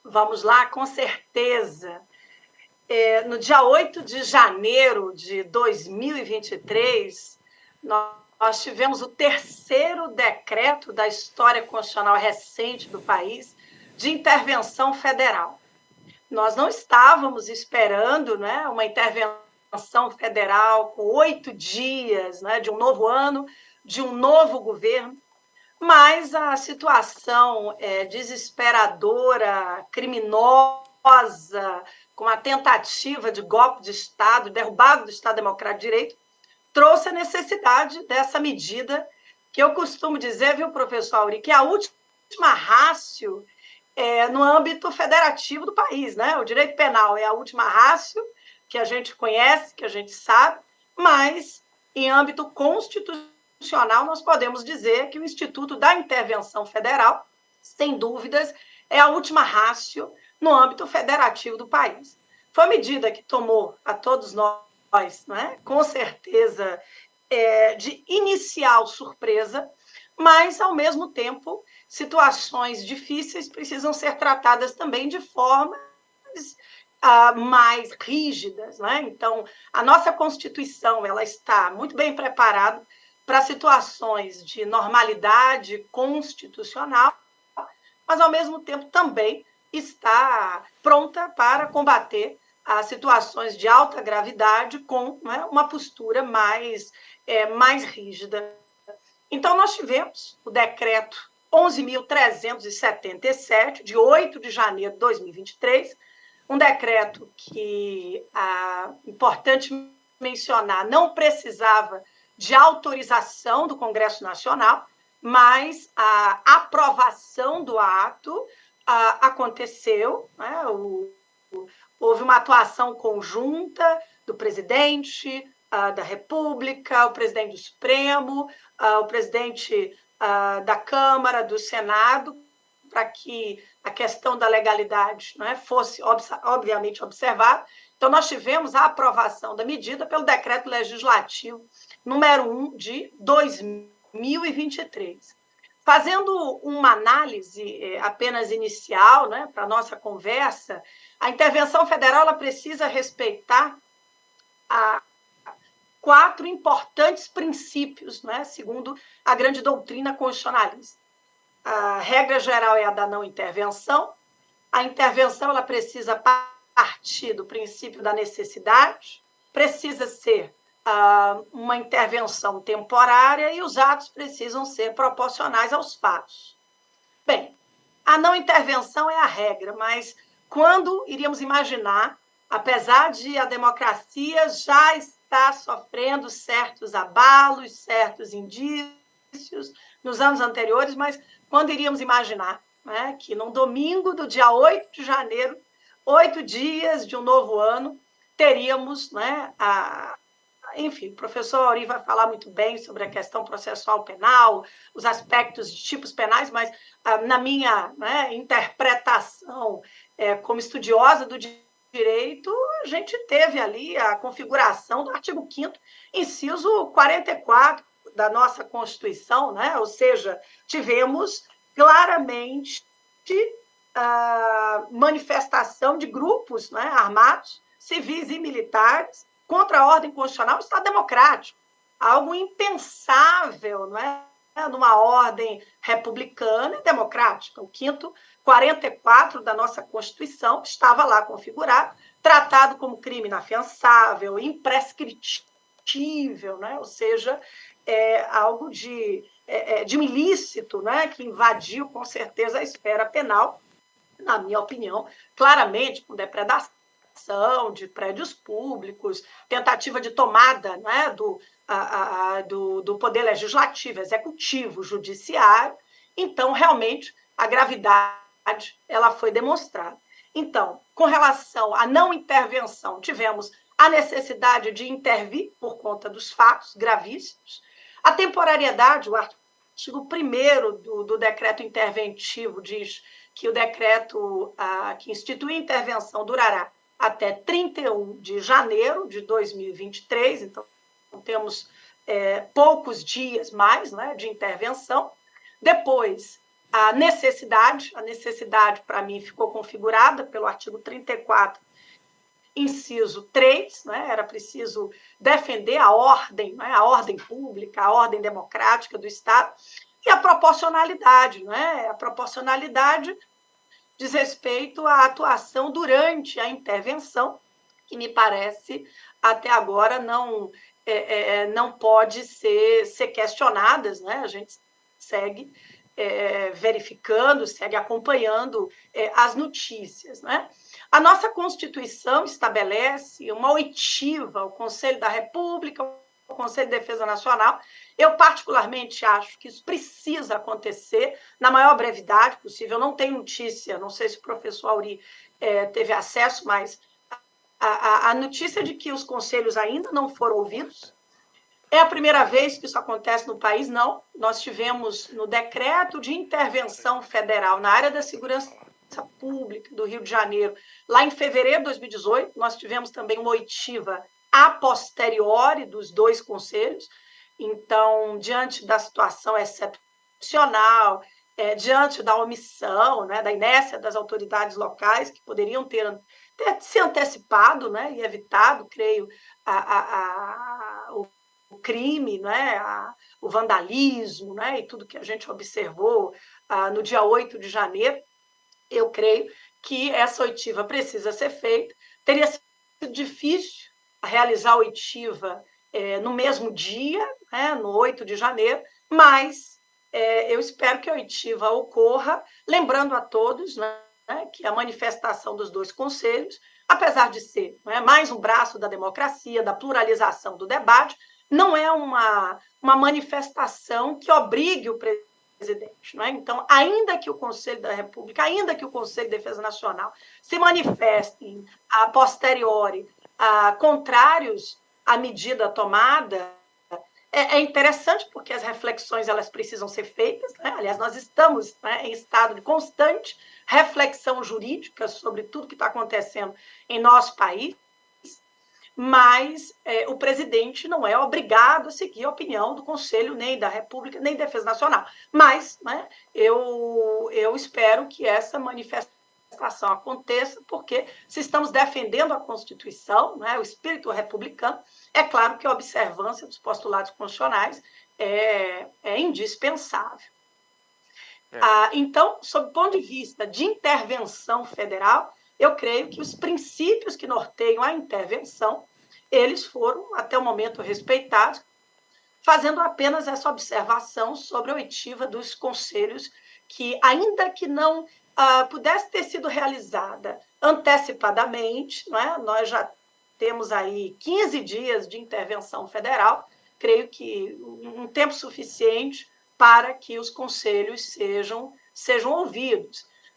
Vamos lá, com certeza. No dia 8 de janeiro de 2023, nós tivemos o terceiro decreto da história constitucional recente do país de intervenção federal. Nós não estávamos esperando, né, uma intervenção federal com 8 dias, né, de um novo ano, de um novo governo, mas a situação desesperadora, criminosa, com a tentativa de golpe de Estado, derrubada do Estado Democrático de Direito, trouxe a necessidade dessa medida, que eu costumo dizer, viu, professor Auri, que é a última rácio no âmbito federativo do país, né? O direito penal é a última rácio que a gente conhece, que a gente sabe, mas em âmbito constitucional nós podemos dizer que o Instituto da Intervenção Federal, sem dúvidas, é a última rácio no âmbito federativo do país. Foi uma medida que tomou a todos nós, né, com certeza, de inicial surpresa, mas, ao mesmo tempo, situações difíceis precisam ser tratadas também de formas mais rígidas, né? Então, a nossa Constituição ela está muito bem preparada para situações de normalidade constitucional, mas, ao mesmo tempo, também está pronta para combater as situações de alta gravidade com, né, uma postura mais rígida. Então, nós tivemos o decreto 11.377, de 8 de janeiro de 2023, um decreto que, importante mencionar, não precisava de autorização do Congresso Nacional, mas a aprovação do ato aconteceu, né? Houve uma atuação conjunta do presidente da República, o presidente do Supremo, o presidente da Câmara, do Senado, para que a questão da legalidade, né, fosse, obviamente, observada. Então, nós tivemos a aprovação da medida pelo Decreto Legislativo número 1 de 2023. Fazendo uma análise apenas inicial, né, para a nossa conversa, a intervenção federal ela precisa respeitar 4 importantes princípios, né, segundo a grande doutrina constitucionalista. A regra geral é a da não intervenção. A intervenção ela precisa partir do princípio da necessidade, precisa ser uma intervenção temporária e os atos precisam ser proporcionais aos fatos. Bem, a não intervenção é a regra, mas quando iríamos imaginar, apesar de a democracia já estar sofrendo certos abalos, certos indícios nos anos anteriores, mas quando iríamos imaginar, né, que num domingo do dia 8 de janeiro, 8 dias de um novo ano, teríamos, né, enfim, o professor Auri vai falar muito bem sobre a questão processual penal, os aspectos de tipos penais, mas na minha, né, interpretação como estudiosa do direito, a gente teve ali a configuração do artigo 5º, inciso 44 da nossa Constituição, né? Ou seja, tivemos claramente a manifestação de grupos, né, armados, civis e militares, contra a ordem constitucional do Estado Democrático. Algo impensável, não é? Numa ordem republicana e democrática. O 5º 44 da nossa Constituição estava lá configurado, tratado como crime inafiançável, imprescritível, né? Ou seja, algo de um ilícito, né? Que invadiu, com certeza, a esfera penal, na minha opinião, claramente com depredação de prédios públicos, tentativa de tomada, né, do poder legislativo, executivo, judiciário. Então, realmente, a gravidade ela foi demonstrada. Então, com relação à não intervenção, tivemos a necessidade de intervir por conta dos fatos gravíssimos. A temporariedade, o artigo 1º do decreto interventivo diz que o decreto que institui a intervenção durará até 31 de janeiro de 2023, então temos poucos dias mais, né, de intervenção. Depois, a necessidade para mim ficou configurada pelo artigo 34, inciso 3, né? Era preciso defender a ordem, né? A ordem pública, a ordem democrática do Estado, e a proporcionalidade, né? A proporcionalidade diz respeito à atuação durante a intervenção, que me parece até agora não pode ser questionadas, né? A gente segue verificando, segue acompanhando as notícias, né? A nossa Constituição estabelece uma oitiva ao Conselho da República, ao Conselho de Defesa Nacional. Eu, particularmente, acho que isso precisa acontecer na maior brevidade possível. Eu não tenho notícia, não sei se o professor Auri teve acesso, mas a notícia de que os conselhos ainda não foram ouvidos. É a primeira vez que isso acontece no país? Não. Nós tivemos no decreto de intervenção federal na área da segurança pública do Rio de Janeiro, lá em fevereiro de 2018, nós tivemos também uma oitiva a posteriori dos dois conselhos. Então, diante da situação excepcional, diante da omissão, né, da inércia das autoridades locais, que poderiam ter se antecipado, né, e evitado, creio, o crime, né, o vandalismo, né, e tudo que a gente observou no dia 8 de janeiro, eu creio que essa oitiva precisa ser feita. Teria sido difícil realizar a oitiva no mesmo dia, né, no 8 de janeiro, mas eu espero que a oitiva ocorra, lembrando a todos, né, que a manifestação dos dois conselhos, apesar de ser, né, mais um braço da democracia, da pluralização do debate, não é uma manifestação que obrigue o presidente. Não é? Então, ainda que o Conselho da República, ainda que o Conselho de Defesa Nacional se manifestem a posteriori contrários à medida tomada, é interessante porque as reflexões elas precisam ser feitas. Né? Aliás, nós estamos, né, em estado de constante reflexão jurídica sobre tudo que está acontecendo em nosso país, mas o presidente não é obrigado a seguir a opinião do Conselho, nem da República, nem da Defesa Nacional. Mas, né, eu espero que essa manifestação aconteça, porque se estamos defendendo a Constituição, né, o espírito republicano, é claro que a observância dos postulados constitucionais é indispensável. Então, sob o ponto de vista de intervenção federal, eu creio que os princípios que norteiam a intervenção, eles foram, até o momento, respeitados, fazendo apenas essa observação sobre a oitiva dos conselhos, que, ainda que não pudesse ter sido realizada antecipadamente, não é? Nós já temos aí 15 dias de intervenção federal, creio que um tempo suficiente para que os conselhos sejam ouvidos.